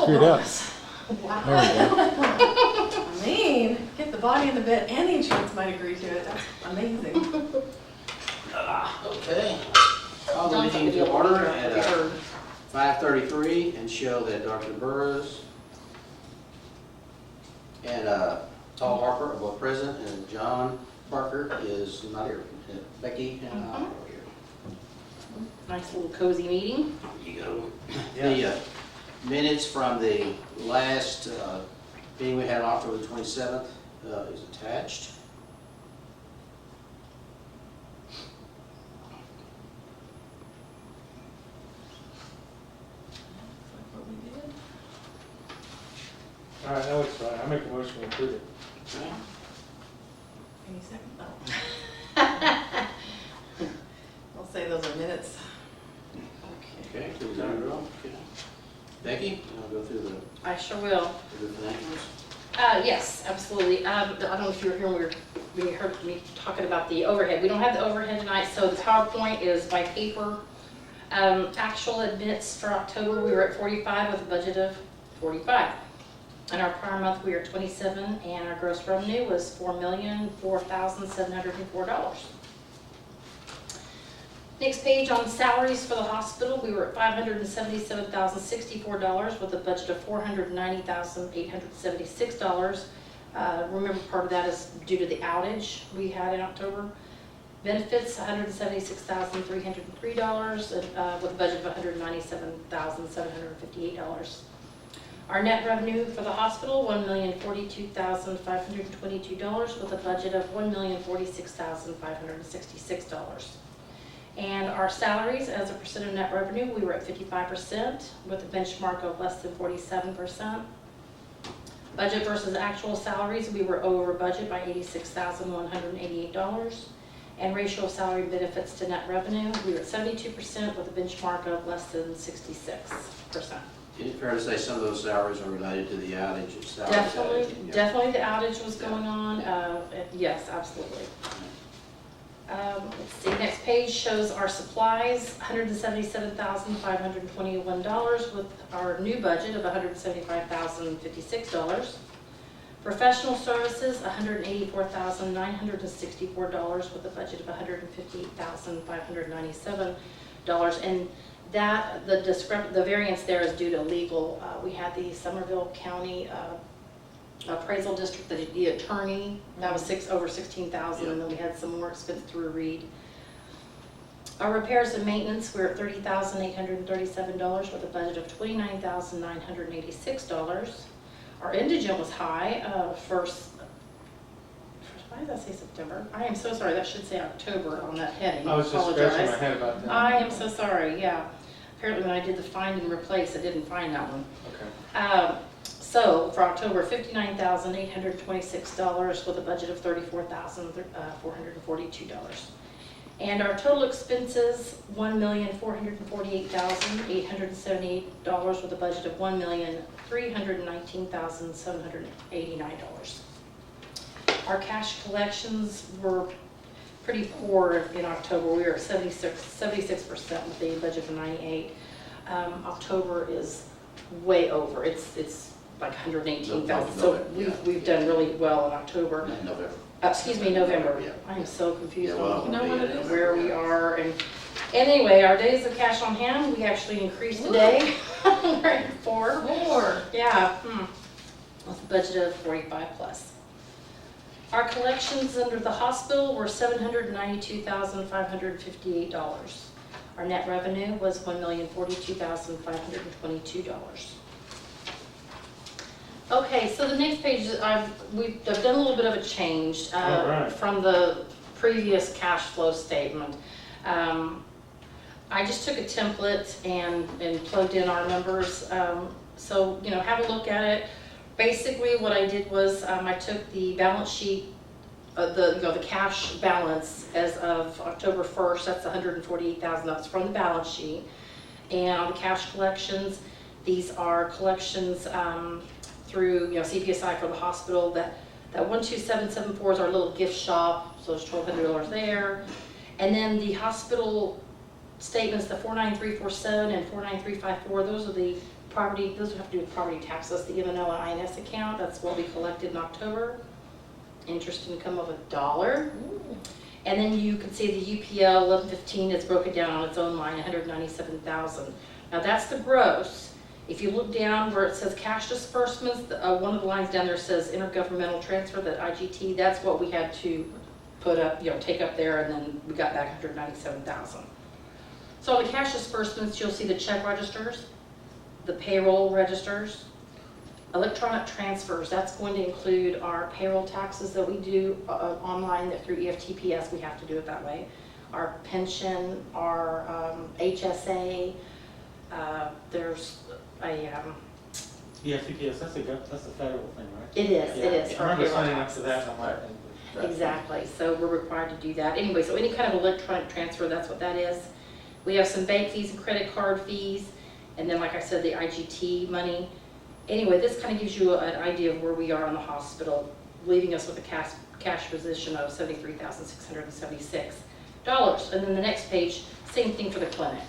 Screwed up. bonus. Wow. There we go. I mean, get the body in the bed and the insurance might agree to it. That's amazing. Okay. Call the John's meeting gonna to be order able to at heard. 5:33 and show that Dr. Burrows and Paul Harper are both present, and John Parker is not here. Becky and I are here. Nice little cozy meeting. There you go. The minutes from the last meeting we had on October the 27th is attached. Like what we did. All right, that looks fine. I make a motion to approve it. Okay. Any second? Oh. I'll say those are minutes. Okay, please, Andrew. Okay. Becky, you want to go through the I sure will. financials? Yes, absolutely. I don't know if you were here when we heard me talking about the overhead. We don't have the overhead tonight, so the PowerPoint is by paper. Actual admits for October, we were at 45 with a budget of 45. And our prior month, we were at 27, and our gross revenue was $4,004,704. Next page on salaries for the hospital, we were at $577,064 with a budget of $490,876. Remember, part of that is due to the outage we had in October. Benefits, $176,303 with a budget of $197,758. Our net revenue for the hospital, $1,042,522 with a budget of $1,046,566. And our salaries as a percent of net revenue, we were at 55% with a benchmark of less than 47%. Budget versus actual salaries, we were over budget by $86,188. And ratio of salary benefits to net revenue, we were at 72% with a benchmark of less than 66%. Is it fair to say some of those salaries are related to the outage itself? Definitely the outage was going on. Yes, absolutely. Let's see, next page shows our supplies, $177,521 with our new budget of $175,056. Professional services, $184,964 with a budget of $158,597. And that, the variance there is due to legal. We had the Somervell County appraisal district, the attorney, that was over $16,000, and then we had some more expense through Reed. Our repairs and maintenance, we're at $30,837 with a budget of $29,986. Our indigent was high, why did that say September? I am so sorry, that should say October on that heading. I was just scratching my head about that. I am so sorry, yeah. Apparently when I did the find and replace, I didn't find that one. Okay. So for October, $59,826 with a budget of $34,442. And our total expenses, $1,448,878 with a budget of $1,319,789. Our cash collections were pretty poor in October. We were at 76% with a budget of 98. October is way over. It's like 118,000. So we've done really well in October. November. Excuse me, November. Yeah. I am so confused Yeah, well, on You know what it is? where we are. And anyway, our days of cash on hand, we actually increased today. We're at 4. More. Yeah. With a budget of 45 plus. Our collections under the hospital were $792,558. Our net revenue was $1,042,522. Okay, so the next page, I've done a little bit of a change Right. from the previous cash flow statement. I just took a template and plugged in our numbers. So, have a look at it. Basically, what I did was I took the balance sheet, the cash balance as of October 1st. That's $148,000. That's from the balance sheet. And on the cash collections, these are collections through CPSI for the hospital. That 12774 is our little gift shop. So there's $1,200 there. And then the hospital statements, the 49347 and 49354. Those are the property, those have to do with property taxes, the M&O and INS account, that's what we collected in October. Interest income of $1. And then you can see the UPL 1115 is broken down on its own line, 197,000. Now that's the gross. If you look down where it says cash disbursements, one of the lines down there says intergovernmental transfer, that IGT, that's what we had to put up, take up there, and then we got back 197,000. So on the cash disbursements, you'll see the check registers, the payroll registers, electronic transfers. That's going to include our payroll taxes that we do online through EFTPS. We have to do it that way. Our pension, our HSA. There's a EFTPS, that's a federal thing, right? it is. I for remember payroll signing up for taxes. that, and I'm like, Exactly, so we're required to do that. Anyway, so any kind of electronic transfer, that's what that is. We have some bank fees and credit card fees, and then like I said, the IGT money. Anyway, this kind of gives you an idea of where we are in the hospital, leaving us with a cash position of $73,676. And then the next page, same thing for the clinic.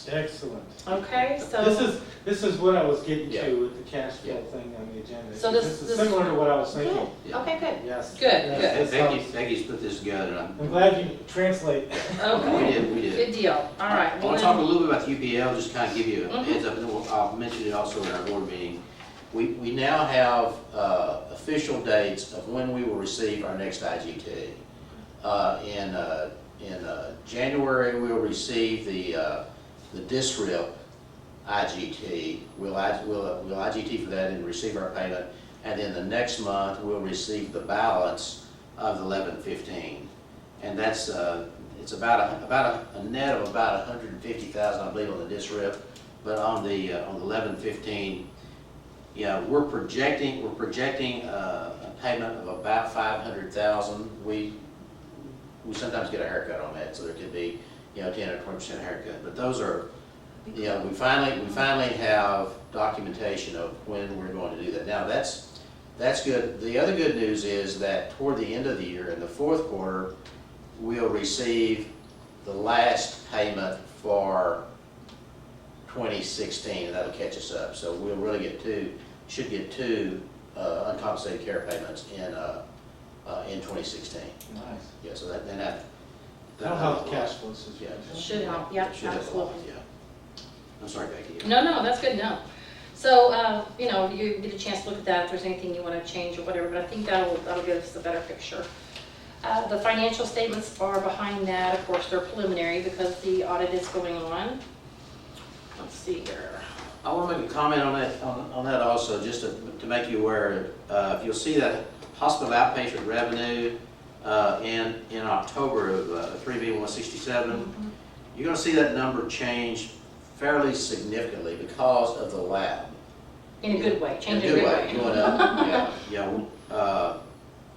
excellent. Okay, so. This is what I was getting Yeah. to with the cash flow Yeah. thing on the agenda. So This this- is similar to what I was Good, thinking. Yeah. okay, good. Yes. Good, Yes, good. this helps. Peggy's put this together, and I'm glad you translate. Okay, we did. good deal. All right. I well want to talk a then- little bit about the UPL, just kind of give you a Mhm. heads up, and then I'll mention it also in our board meeting. We now have official dates of when we will receive our next IGT. In January, we'll receive the DSRIP IGT. We'll IGT for that and receive our payment. And then the next month, we'll receive the balance of the 1115. And that's, it's about a net of about 150,000, I believe, on the DSRIP. But on the 1115, yeah, we're projecting a payment of about 500,000. We sometimes get a haircut on that, so there could be, 10 or 20% haircut. But those are, we finally have documentation of when we're going to do that. Now that's good. The other good news is that toward the end of the year, in the fourth quarter, we'll receive the last payment for 2016, and that'll catch us up. So we'll really should get two uncompensated care payments in 2016. Nice. Yeah, so That'll help the cash flow Yeah. situation. Should help, yep, Should help a lot, absolutely. yeah. I'm sorry, Becky. No, that's good, no. So, you get a chance to look at that, if there's anything you want to change or whatever, but I think that'll give us a better picture. The financial statements are behind that. Of course, they're preliminary because the audit is going on. Let's see here. I want to make a comment on that also, just to make you aware. If you'll see that hospital outpatient revenue in October of 3B167, you're going to see that number change fairly significantly because of the lab. In a good way, change in a good good way. Going up, yeah.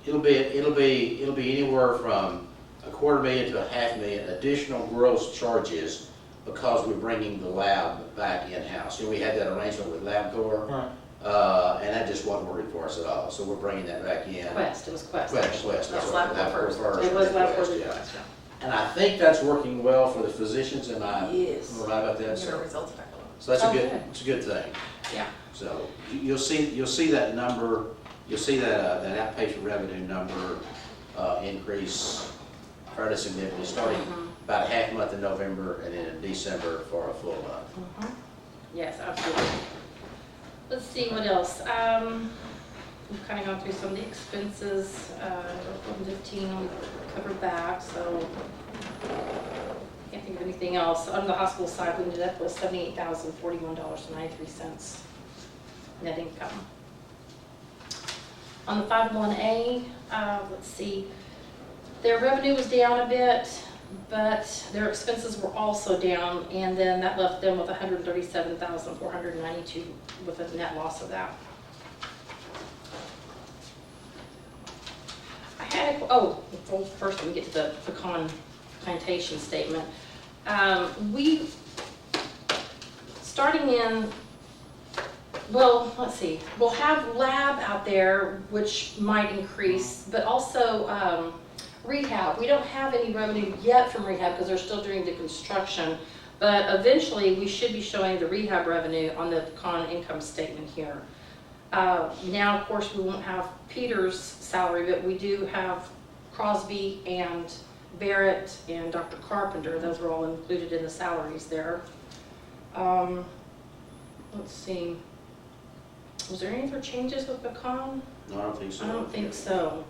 It'll be anywhere from $250,000 to $500,000 additional gross charges because we're bringing the lab back in-house. We had that arrangement with LabCorp, Right. and that just wasn't working for us at all. So we're bringing that back in. Quest, it was Quest. Quest. That's That's LabCorp right. first. LabCorp first, It was and LabCorp Quest, and yeah. Quest, yeah. And I think that's working well for the physicians. Am I Yes. right about that? Get our So results back a little. that's Oh, a good. it's a good thing. Yeah. So you'll see that number, you'll see that outpatient revenue number increase fairly significantly, starting about a half month in November and then in December for a full month. Yes, absolutely. Let's see what else. We've kind of gone through some of the expenses. 15, we covered that, so can't think of anything else. On the hospital side, we ended up with $78,041.93 net income. On the 501A, let's see, their revenue was down a bit, but their expenses were also down, and then that left them with $137,492 with a net loss of that. First let me get to the pecan plantation statement. Let's see, we'll have lab out there, which might increase, but also rehab. We don't have any revenue yet from rehab because they're still doing the construction But eventually, we should be showing the rehab revenue on the con income statement here. Now, of course, we won't have Peter's salary, but we do have Crosby and Barrett and Dr. Carpenter. Those were all included in the salaries there. Let's see. Was there any other changes with the con? No, I don't think so. I don't think so.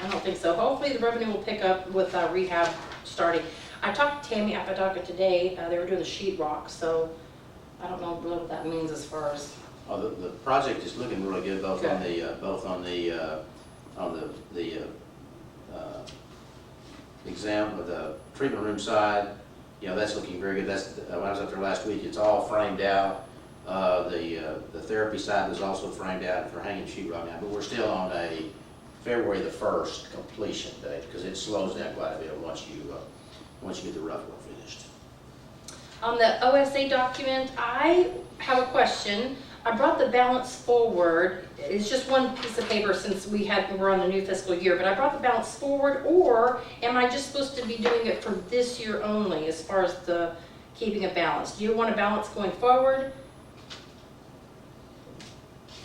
I don't think so. Hopefully the revenue will pick up with rehab starting. I talked to Tammy Apodaca today. They were doing the sheetrock, so I don't know what that means as far as. Oh, the project is looking really good, both on the exam of the treatment room side. You know, that's looking very good. That's when I was up there last week. It's all framed out. The therapy side was also framed out for hanging sheetrock now, but we're still on a February the 1st completion date because it slows down quite a bit once you get the rough work finished. On the OSA document, I have a question. I brought the balance forward. It's just one piece of paper since we're on the new fiscal year, but I brought the balance forward, or am I just supposed to be doing it for this year only as far as the keeping a balance? Do you want a balance going forward?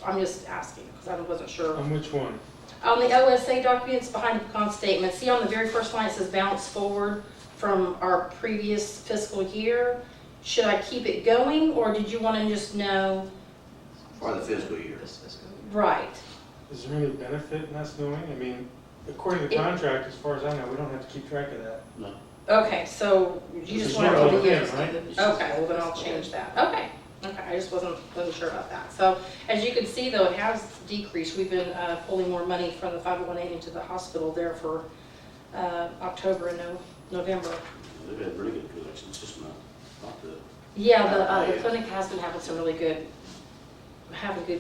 I'm just asking because I wasn't sure. On which one? On the OSA documents behind the con statement, see on the very first line it says balance forward from our previous fiscal year. Should I keep it going, or did you want to just know? For the fiscal year. This fiscal year. Right. Is there any benefit in us knowing? I mean, according to contract, as far as I know, we don't have to keep track of that. No. Okay, so you This just is want to more keep open, it years. right? Okay, well then I'll change that. Okay, I just wasn't sure about that. So as you can see though, it has decreased. We've been pulling more money from the 501A into the hospital there for October and November. They've had really good collections, just not the. Yeah, the clinic has been having some really good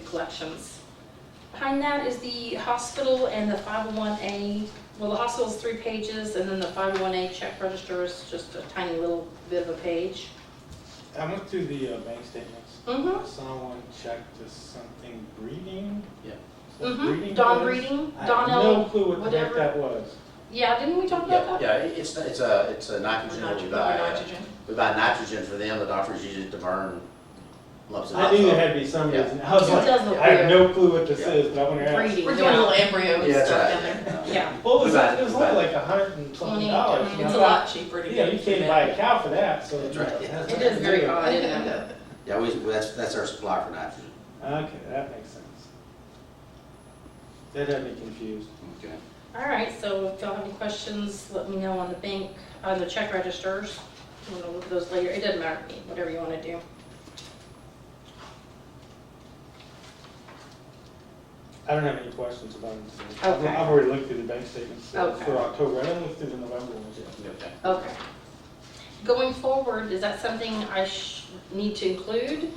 collections. Behind that is the hospital and the 501A. Well, the hospital's 3 pages, and then the 501A check register is just a tiny little bit of a page. I went through the bank statements. Mm-hmm. I saw one check to something breeding. Yeah. Is that breeding Don was? Breeding, I Don have L. no clue what the heck whatever. that was. Yeah, didn't we talk about that? Yeah, it's a nitrogen that we buy. Nitrogen. We buy nitrogen for them. The doctors use it to burn lumps of. I knew there had to be some Yeah. reason. I was It like, does look I have weird. no clue what this Yeah. is, but I'm gonna ask. Breeding. We're doing a little embryo and Yeah, that's stuff right. down there. Yeah. What was We buy it? It was we buy- only like $100 and something dollars. $20. It's a lot cheaper to You get. know, you can't buy a cow for that, so. That's right. It is very odd, isn't it? Yeah, that's our supply for nitrogen. Okay, that makes sense. That had me confused. Okay. All right, so if y'all have any questions, let me know on the bank, on the check registers. I'm gonna look at those later. It doesn't matter to me, whatever you want to do. I don't have any questions about it today. Okay. I've already looked through the bank statements Okay. for October. I didn't look through the November ones yet. Okay. Okay. Going forward, is that something I need to include?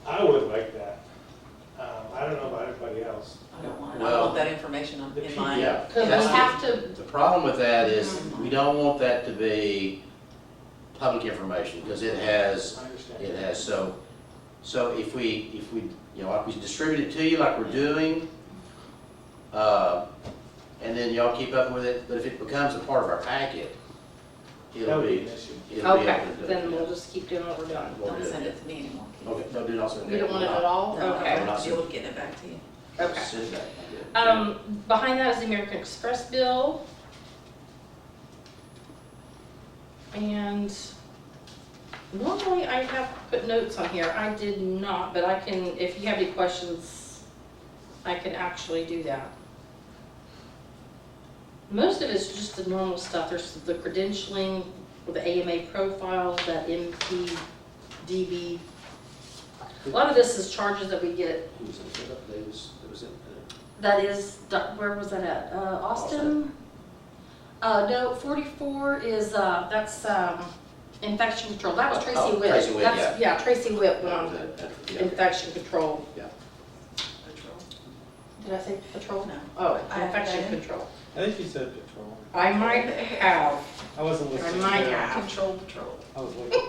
I would like that. I don't know about everybody else. I don't want Well, that information on- in mine. Yeah. Because we That's have to, The problem with that is, we don't want that to be public information, because it has, I understand. so if we, you know, like we distribute it to you like we're doing, and then y'all keep up with it, but if it becomes a part of our packet, That it'll would be be, an issue. it'll be okay, able to do then it. we'll just keep doing what we're doing. We'll Don't do send it. it to me anymore. Okay, no, do not send it. You don't want it at all? No, Okay. I won't be able to get it back to you. Okay. Send it back. Okay. Behind that is the American Express bill. And normally I have put notes on here. I did not, but I can, if you have any questions, I can actually do that. Most of it's just the normal stuff. There's the credentialing, with the AMA profile, that MPDB. A lot of this is charges that we get. Who was it? It was it. That is, where was that at? Austin? No, 44 is, that's infection control. That was Tracy Oh, Witt. Tracy Witt, That's- Yeah, Tracy Witt went on Yeah. infection control. Patrol. Did I say patrol? No. Oh, I have infection that in. control. I think you said patrol. I might have. I wasn't listening. I might to have. Control patrol. I was looking.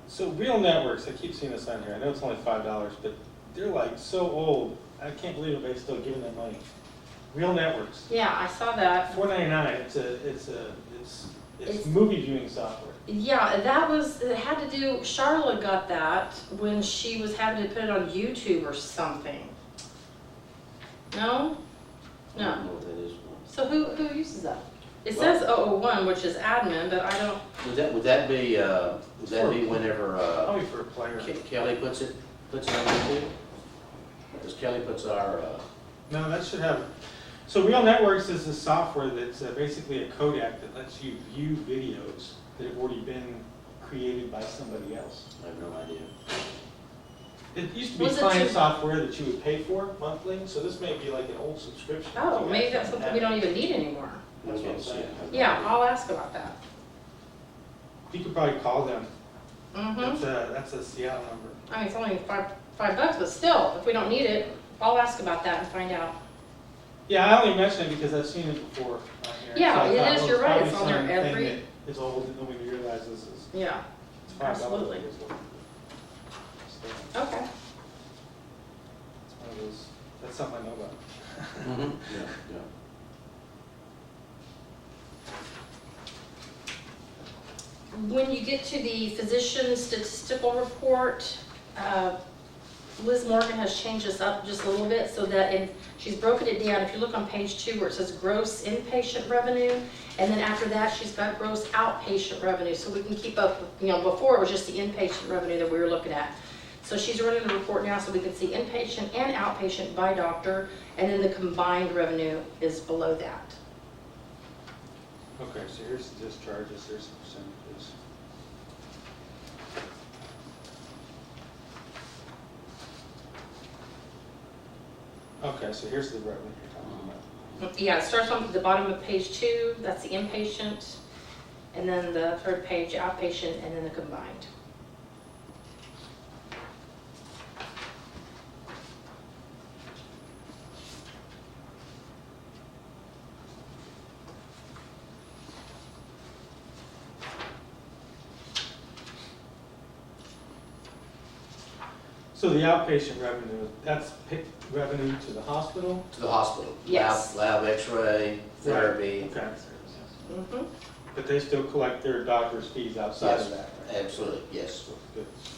So real networks, I keep seeing this on here. I know it's only $5, but they're like so old. I can't believe they still giving them money. Real Networks. Yeah, I saw that. $4.99. It's It's- movie viewing software. Yeah, it had to do, Charlotte got that when she was having to put it on YouTube or something. No? I No. don't know what that is. So who uses that? It says 001, which is admin, but I don't, Would that be whenever, Probably for a player. Kelly puts it on YouTube? Because Kelly puts our, No, that should have, so Real Networks is a software that's basically a codec that lets you view videos that have already been created by somebody else. I have no idea. It used to be Was it client to- software that you would pay for monthly, so this may be like an old subscription. oh, maybe that's something we don't even need anymore. That's what I'm saying. Yeah, I'll ask about that. You could probably call them. Mm-hmm. That's a Seattle number. I mean, it's only $5, but still, if we don't need it, I'll ask about that and find out. Yeah, I only mention it because I've seen it before on here. Yeah, So I it thought, is, well, you're right, probably it's on there something every- that is old that nobody realizes is, Yeah, it's $5. Absolutely. So, okay. it's one of those, that's something I know about. Mm-hmm. Yeah. When you get to the physician statistical report, Liz Morgan has changed this up just a little bit so that she's broken it down. If you look on page 2 where it says gross inpatient revenue, and then after that she's got gross outpatient revenue, so we can keep up, before it was just the inpatient revenue that we were looking at. So she's running the report now so we can see inpatient and outpatient by doctor, and then the combined revenue is below that. Okay, so here's the discharges, here's the percentages. Okay, so here's the revenue you're talking about. Yeah, it starts on the bottom of page 2, that's the inpatient, and then the third page, outpatient, and then the combined. So the outpatient revenue, that's revenue to the hospital? To the hospital. Yes. Lab X-ray, therapy. Okay. Mm-hmm. But they still collect their doctor's fees outside Yes, of that, right? absolutely, yes. Good. That's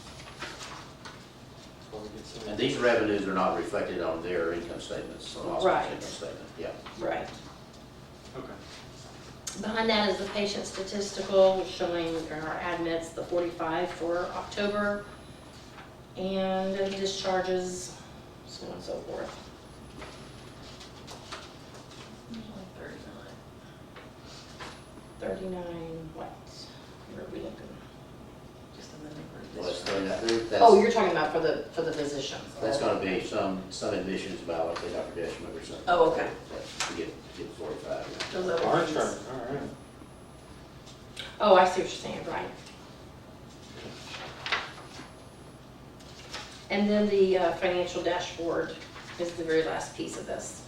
why we get some- And these revenues are not reflected on their income statements, on the hospital's Right. income statement, yeah. Right. Okay. Behind that is the patient statistical showing our admits, the 45 for October, and discharges, so on and so forth. 39, what? Where are we looking? Just in the number of Well, it's districts. Oh, you're talking about for the physicians. That's gonna be some admissions about, like, say, Dr. Deschman or something. Oh, okay. To get 45. Those other Bar ones. chart, all right. Oh, I see what you're saying, right. And then the financial dashboard is the very last piece of this.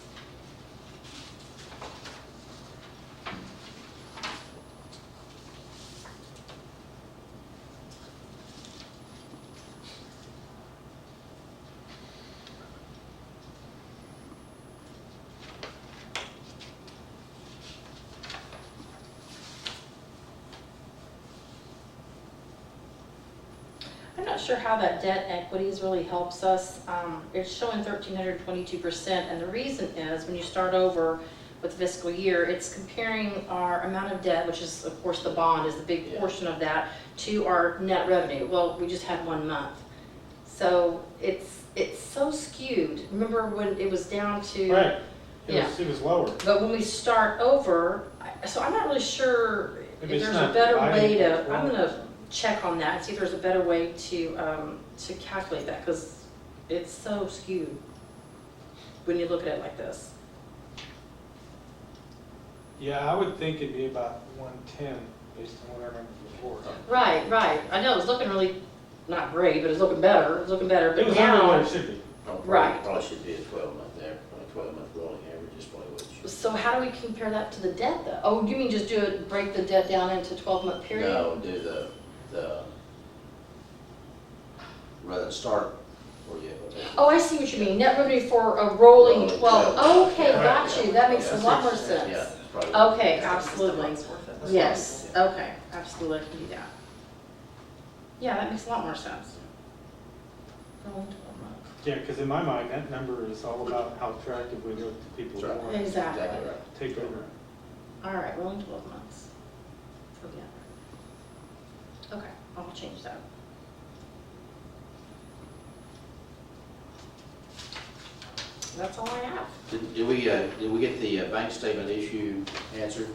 I'm not sure how that debt equities really helps us. It's showing 1,322%, and the reason is when you start over with fiscal year, it's comparing our amount of debt, which is, of course, the bond is the big Yeah. portion of that, to our net revenue. Well, we just had 1 month. So it's so skewed. Remember when it was down to... Right. Yeah. It was lower. But when we start over, so I'm not really sure Maybe if it's there's a not better divided way to, by I'm 12. gonna check on that, and see if there's a better way to calculate that, because it's so skewed when you look at it like this. Yeah, I would think it'd be about 110 based on what I remember before. Right, right. I know, it's looking really, not great, but it's looking better, It but was under what now, it should be. Right. Probably should be a 12-month there, a 12-month rolling average is probably what it should be. so how do we compare that to the debt though? Oh, you mean just break the debt down into 12-month period? No, do the, rather than start, or yeah, Oh, I see what you mean, net revenue for a rolling Rolling 12. 12. Okay, Yeah. got you, that makes a That's lot more it. sense. Yeah, probably. Okay, It's just a absolutely. month's worth of- That's Yes, okay, absolutely, I can do that. Yeah, that makes a lot more sense. Rolling 12 months. Yeah, because in my mind, that number is all about how attractive we look to people who That's right. want to Exactly. Exactly right. take over. All right, rolling 12 months. Forget. Okay, I'll change that. That's all I have. Did we get the bank statement issue answered?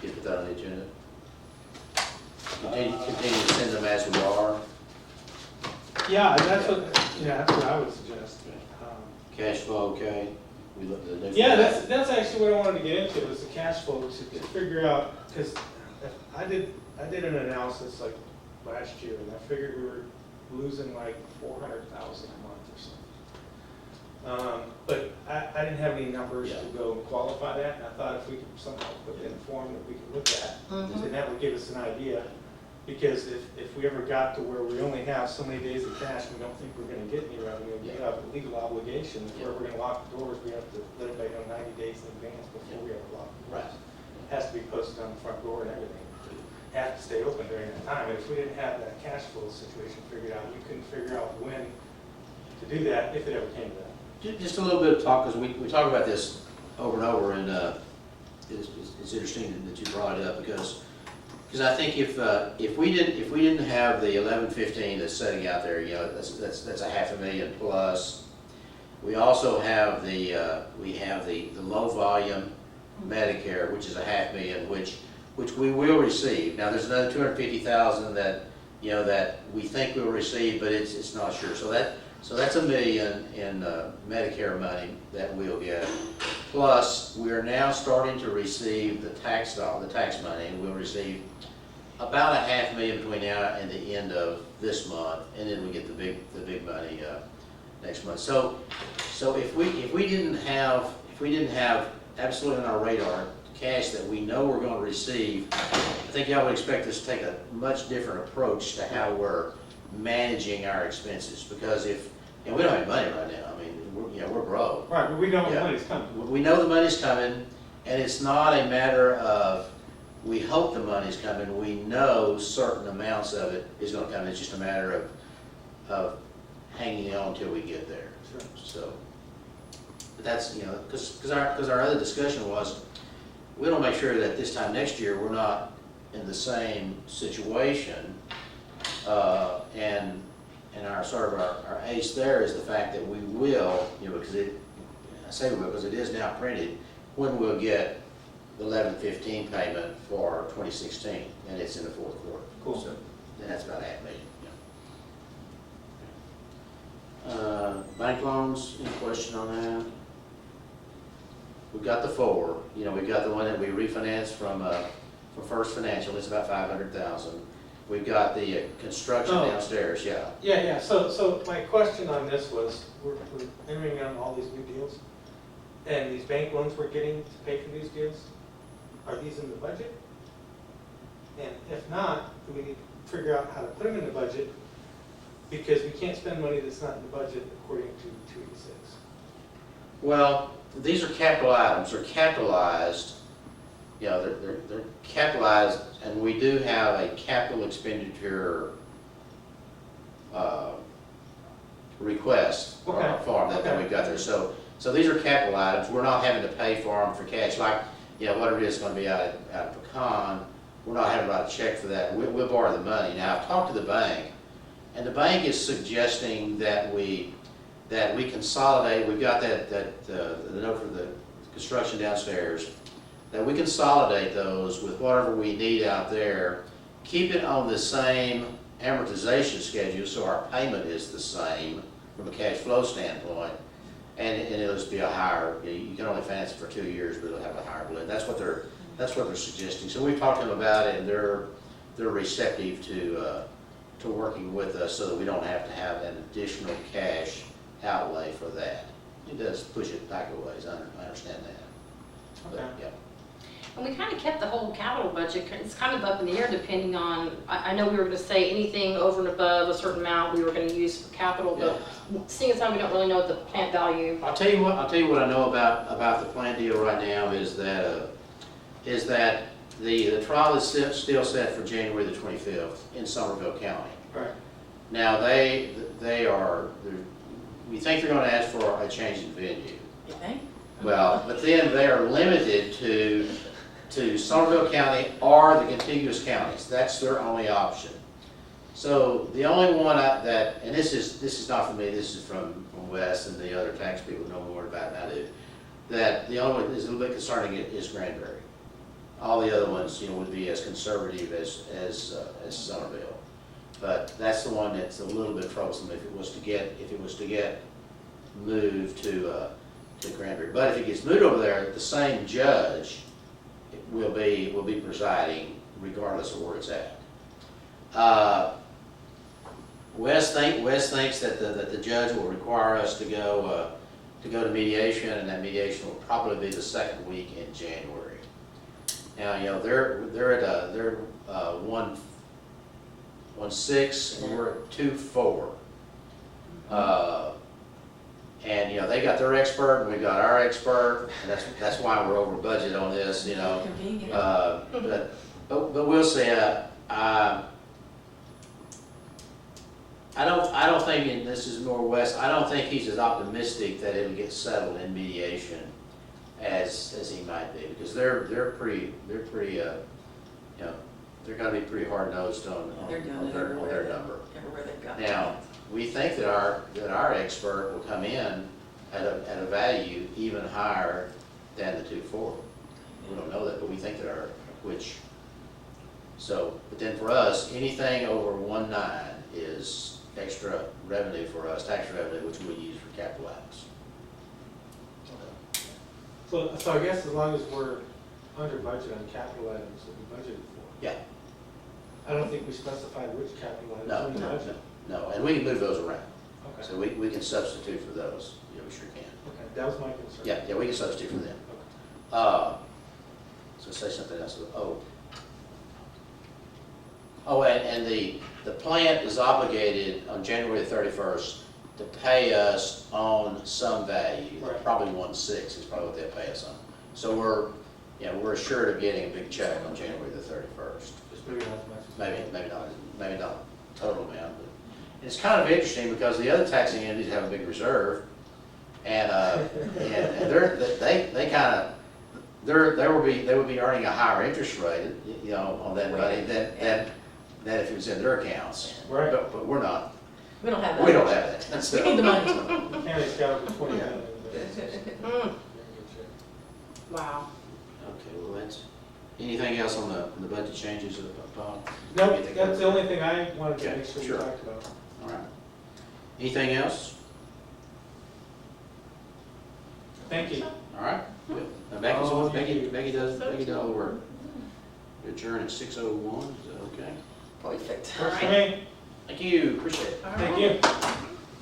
Get put that on the agenda? Continue to send them as we are. Yeah, that's what I would suggest. Cash flow, okay? We looked at the different. Yeah, that's actually what I wanted to get into, was the cash flow, to figure out, because I did an analysis like last year, and I figured we were losing like 400,000 a month or something. But I didn't have any numbers to go and qualify that, and I thought if we could somehow put it in a form that we could look at, Mhm. then that would give us an idea. Because if we ever got to where we only have so many days of cash, we don't think we're gonna get any revenue, we have a legal obligation, if we're ever gonna lock the doors, we have to let everybody know 90 days in advance before we ever lock the doors. Right. It has to be posted on the front door and everything, have to stay open during that time, and if we didn't have that cash flow situation figured out, we couldn't figure out when to do that, if it ever came to that. Just a little bit of talk, because we talk about this over and over, and it's interesting that you brought it up, because I think if we didn't have the 1115 that's sitting out there, you know, that's $500,000 plus. We also have the low volume Medicare, which is $500,000, which we will receive. Now there's another 250,000 that that we think we'll receive, but it's not sure. So that's $1 million in Medicare money that we'll get. Plus, we are now starting to receive the tax money, and we'll receive about $500,000 between now and the end of this month, and then we get the big money next month. So if we didn't have absolutely on our radar cash that we know we're going to receive, I think y'all would expect us to take a much different approach to how we're managing our expenses. Because we don't have money right now. I mean, we're broke. Right, but we know the Yeah. money's coming. We know the money's coming, and it's not a matter of we hope the money's coming. We know certain amounts of it is going to come. It's just a matter of hanging on until we get there. Sure. So, but that's because our other discussion was we don't make sure that this time next year we're not in the same situation, and our sort of our ace there is the fact that we will, because I say we will because it is now printed, when we'll get the 1115 payment for 2016, and it's in the fourth quarter. Cool. So then that's about $500,000. Bank loans, any question on that? We've got the 4. We've got the one that we refinanced from First Financial. It's about $500,000. We've got the construction Oh. downstairs. Yeah. Yeah, so my question on this was, we're entering on all these new deals, and these bank loans we're getting to pay for these deals, are these in the budget? And if not, do we need to figure out how to put them in the budget? Because we can't spend money that's not in the budget according to 286. Well, these are capital items. They're capitalized. They're capitalized, and we do have a capital expenditure request Okay. form that we've got there. So these are capital items. We're not having to pay for them for cash. Like, whatever it is going to be out of Pecan, we're not having to write a check for that. We'll borrow the money. Now, I've talked to the bank, and the bank is suggesting that we consolidate. We've got the note for the construction downstairs, that we consolidate those with whatever we need out there, keep it on the same amortization schedule so our payment is the same from a cash flow standpoint, and it'll just be a higher, you can only finance it for 2 years, but it'll have a higher blend. That's what they're suggesting. So we've talked to them about it, and they're receptive to working with us so that we don't have to have an additional cash outlay for that. It does push it back a ways, I understand that. But, Okay. yeah. And we kind of kept the whole capital budget, it's kind of up in the air depending on, I know we were gonna say anything over and above a certain amount we were gonna use for capital, but seeing as how we don't really know what the plant value. I'll tell you what I know about the plant deal right now is that the trial is still set for January the 25th in Somervell County. Right. Now, we think they're gonna ask for a change in venue. You think? Well, but then they are limited to Somervell County or the contiguous counties. That's their only option. So the only one and this is not from me, this is from Wes and the other tax people know more about it than I do, that the only one that's a little bit concerning is Granbury. All the other ones, would be as conservative as Somerville. But that's the one that's a little bit troublesome if it was to get moved to Granbury. But if it gets moved over there, the same judge will be presiding regardless of where it's at. Wes thinks that the judge will require us to go to mediation, and that mediation will probably be the second week in January. Now, they're at 1.6 and we're at 2.4. And they got their expert and we got our expert, and that's why we're over budget on this. Convenient. But we'll see. I don't think, and this is more West, I don't think he's as optimistic that it'll get settled in mediation as he might be, because they're pretty they're going to be pretty hard nosed on They're doing it their everywhere. number. Everywhere they've got. Now, we think that our expert will come in at a value even higher than the 2.4. We don't know that, but we think that but then for us, anything over 1.9 is extra revenue for us, tax revenue, which we use for capital items. So I guess as long as we're under budget on capital items that we budgeted for. Yeah. I don't think we specified which capital items No, in the budget. no, and we can move those around. Okay. So we can substitute for those. Yeah, we sure can. Okay, that was my concern. Yeah, we can substitute for them. Okay. So say something else. And the plant is obligated on January the 31st to pay us on some value, Right. probably 1.6 is probably what they'll pay us on. So we're assured of getting a big check on January the 31st. Just maybe not as much as. Maybe not total amount, but it's kind of interesting because the other taxing entities have a big reserve, and they would be earning a higher interest rate, on that money than if it was in their accounts. Right. But we're not. We don't have that. We don't have that. So- We need the money. The county's got over 20 million. Wow. Okay, well, anything else on the budget changes, Tom? Nope, that's the only thing I wanted to Okay, make sure we sure. talked about. All right. Anything else? Thank you. All right. Good. Now Becky does all the work. We adjourn at 6:01, is that okay? Perfect. Works for me. Thank you, appreciate it. All Thank right. you.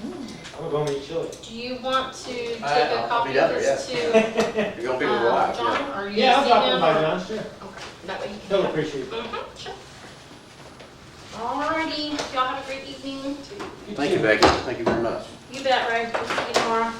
I'm gonna go make chili. Do you want to take a I'll copy be of down there, this to You're gonna be with your wife, yeah. John, or you Yeah, I'll see drop him? in by or- John, sure. Okay, that way you He'll can. appreciate it. Sure. Alrighty, y'all have a great evening. Thank you, Becky. Thank you very much. You bet, Ray. We'll see you tomorrow.